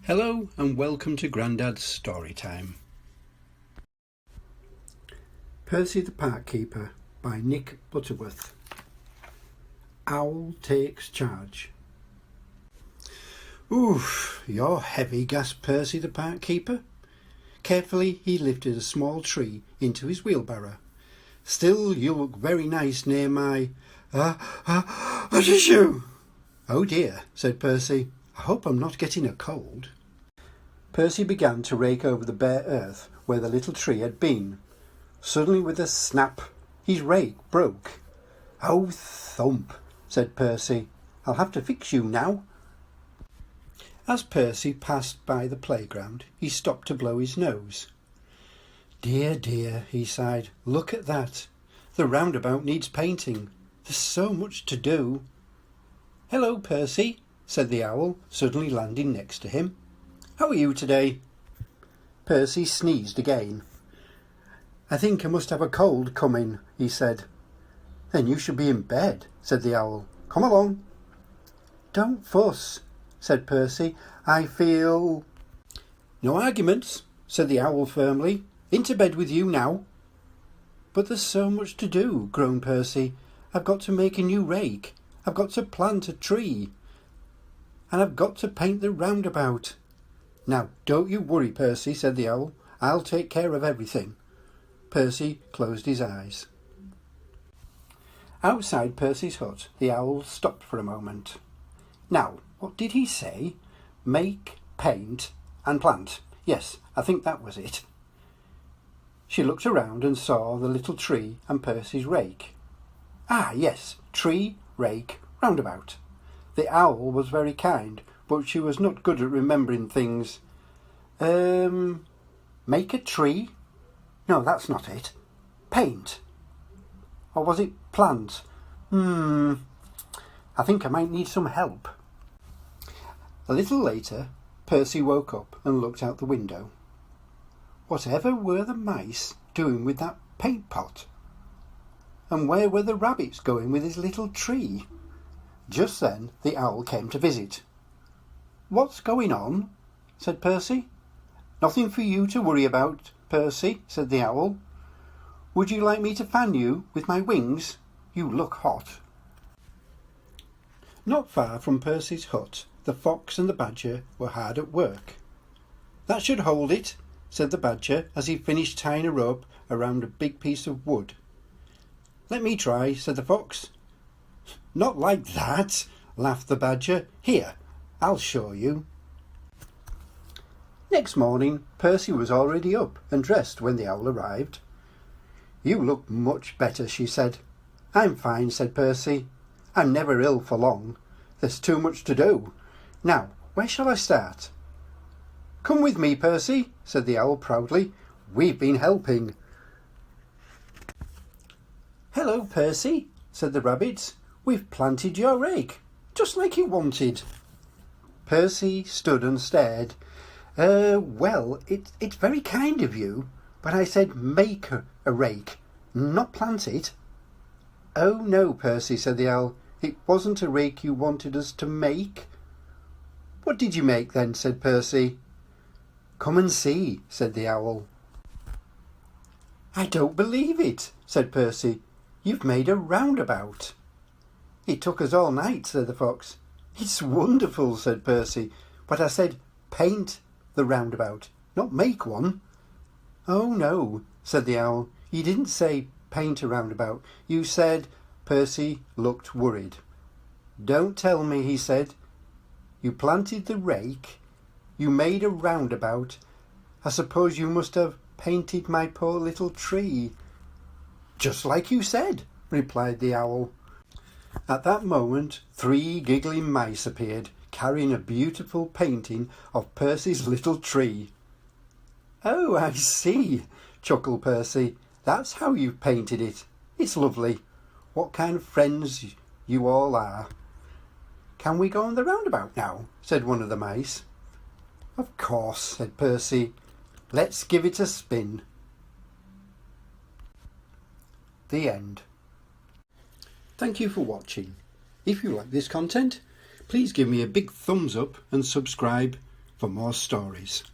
Hello and welcome to Grandad's Storytime. Percy the Park Keeper by Nick Butterworth. Owl takes charge. Oof, you're heavy, gasped Percy the Park Keeper. Carefully he lifted a small tree into his wheelbarrow. Still, you look very nice near my... tissue. Oh dear, said Percy. I hope I'm not getting a cold. Percy began to rake over the bare earth where the little tree had been. Suddenly, with a snap, his rake broke. Oh, thump, said Percy. I'll have to fix you now. As Percy passed by the playground, he stopped to blow his nose. Dear, dear, he sighed. Look at that. The roundabout needs painting. There's so much to do. Hello, Percy, said the owl, suddenly landing next to him. How are you today? Percy sneezed again. I think I must have a cold coming, he said. Then you should be in bed, said the owl. Come along. Don't fuss, said Percy. I feel... No arguments, said the owl firmly. Into bed with you now. But there's so much to do, groaned Percy. I've got to make a new rake. I've got to plant a tree. And I've got to paint the roundabout. Now, don't you worry, Percy, said the owl. I'll take care of everything. Percy closed his eyes. Outside Percy's hut, the owl stopped for a moment. Now, what did he say? Make, paint and plant. Yes, I think that was it. She looked around and saw the little tree and Percy's rake. Ah, yes, tree, rake, roundabout. The owl was very kind, but she was not good at remembering things. Make a tree? No, that's not it. Paint. Or was it plant? I think I might need some help. A little later, Percy woke up and looked out the window. Whatever were the mice doing with that paint pot? And where were the rabbits going with his little tree? Just then the owl came to visit. What's going on? Said Percy. Nothing for you to worry about, Percy, said the owl. Would you like me to fan you with my wings? You look hot. Not far from Percy's hut, the fox and the badger were hard at work. That should hold it, said the badger as he finished tying a rope around a big piece of wood. Let me try, said the fox. Not like that, laughed the badger. Here, I'll show you. Next morning, Percy was already up and dressed when the owl arrived. You look much better, she said. I'm fine, said Percy. I'm never ill for long. There's too much to do. Now, where shall I start? Come with me, Percy, said the owl proudly. We've been helping. Hello, Percy, said the rabbits. We've planted your rake, just like you wanted. Percy stood and stared. Well, it's very kind of you, but I said make a rake, not plant it. Oh no, Percy, said the owl. It wasn't a rake you wanted us to make. What did you make then, said Percy. Come and see, said the owl. I don't believe it, said Percy. You've made a roundabout. It took us all night, said the fox. It's wonderful, said Percy, but I said paint the roundabout, not make one. Oh no, said the owl. You didn't say paint a roundabout. You said... Percy looked worried. Don't tell me, he said. You planted the rake. You made a roundabout. I suppose you must have painted my poor little tree. Just like you said, replied the owl. At that moment, 3 giggling mice appeared, carrying a beautiful painting of Percy's little tree. Oh, I see, chuckled Percy. That's how you've painted it. It's lovely. What kind of friends you all are. Can we go on the roundabout now? Said one of the mice. Of course, said Percy. Let's give it a spin. The end. Thank you for watching. If you like this content, please give me a big thumbs up and subscribe for more stories.